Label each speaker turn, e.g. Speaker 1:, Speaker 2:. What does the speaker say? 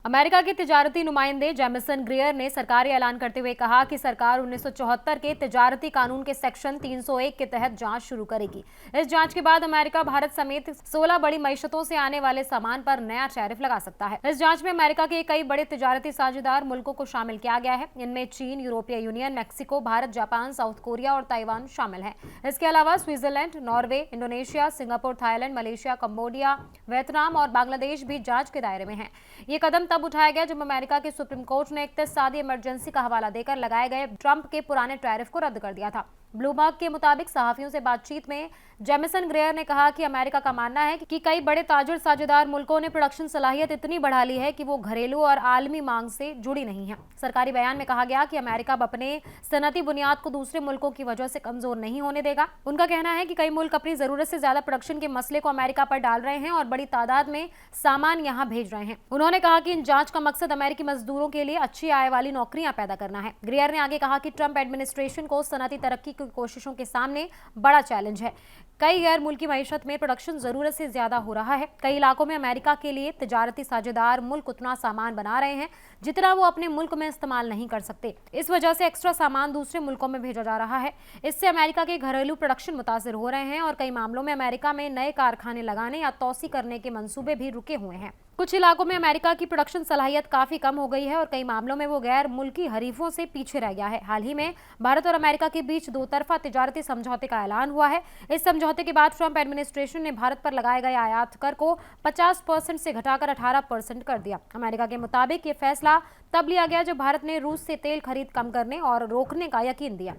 Speaker 1: America के तिजारती नुमाइंदे Jameson ग्रेयर ने सरकारी ऐलान करते हुए कहा कि सरकार 1974 के तिजारती कानून के सेक्शन 301 के तहत जांच शुरू करेगी। इस जांच के बाद अमेरिका भारत समेत 16 बड़ी मईशतों से आने वाले सामान पर नया टैरिफ लगा सकता है। इस जांच में अमेरिका के कई बड़े तिजारती साझेदार मुल्कों को शामिल किया गया है। इनमें चीन, यूरोपीय union, Mexico, Bharat, Japan, south Korea और ताइवान शामिल है। इसके अलावा Switzerland, Norway, Indonesia, Singapore, Thailand, Malaysia, Cambodia, Vietnam और बांग्लादेश भी जांच के दायरे में है। ये कदम तब उठाया गया जब अमेरिका के सुप्रीम कोर्ट ने 31 सादी इमरजेंसी का हवाला देकर लगाए गए ट्रंप के पुराने टैरिफ को रद्द कर दिया था। ब्लूमबर्ग के मुताबिक सहाफियों से बातचीत में जेमिसन ग्रेयर ने कहा कि अमेरिका का मानना है कि कई बड़े ताजुर साझेदार मुल्कों ने प्रोडक्शन सलाहियत इतनी बढ़ा ली है कि वो घरेलू और आलमी मांग से जुड़ी नहीं है। सरकारी बयान में कहा गया कि अमेरिका अब अपने सनती बुनियाद को दूसरे मुल्कों की वजह से कमजोर नहीं होने देगा। उनका कहना है कि कई मुल्क अपनी जरूरत से ज्यादा प्रोडक्शन के मसले को अमेरिका पर डाल रहे हैं और बड़ी तादाद में सामान यहाँ भेज रहे हैं। उन्होंने कहा कि इन जांच का मकसद अमेरिकी मजदूरों के लिए अच्छी आय वाली नौकरियां पैदा करना है। ग्रेयर ने आगे कहा कि ट्रंप एडमिनिस्ट्रेशन को सनती तरक्की की कोशिशों के सामने बड़ा चैलेंज है। कई गैर मुल्की मईशत में प्रोडक्शन जरूरत से ज्यादा हो रहा है। कई इलाकों में अमेरिका के लिए तिजारती साझेदार मुल्क उतना सामान बना रहे हैं जितना वो अपने मुल्क में इस्तेमाल नहीं कर सकते। इस वजह से एक्स्ट्रा सामान दूसरे मुल्कों में भेजा जा रहा है। इससे अमेरिका के घरेलू प्रोडक्शन मुतासिर हो रहे हैं और कई मामलों में अमेरिका में नए कारखाने लगाने या तोसी करने के मंसूबे भी रुके हुए हैं। कुछ इलाकों में अमेरिका की प्रोडक्शन सलाहियत काफी कम हो गई है और कई मामलों में वो गैर मुल्की हरीफों से पीछे रह गया है। हाल ही में भारत और अमेरिका के बीच दो तरफा तिजारती समझौते का ऐलान हुआ है। इस समझौते के बाद ट्रंप एडमिनिस्ट्रेशन ने भारत पर लगाए गए आयात कर को 50% से घटाकर 18% कर दिया। अमेरिका के मुताबिक ये फैसला तब लिया गया जब भारत ने रूस से तेल खरीद कम करने और रोकने का यकीन दिया।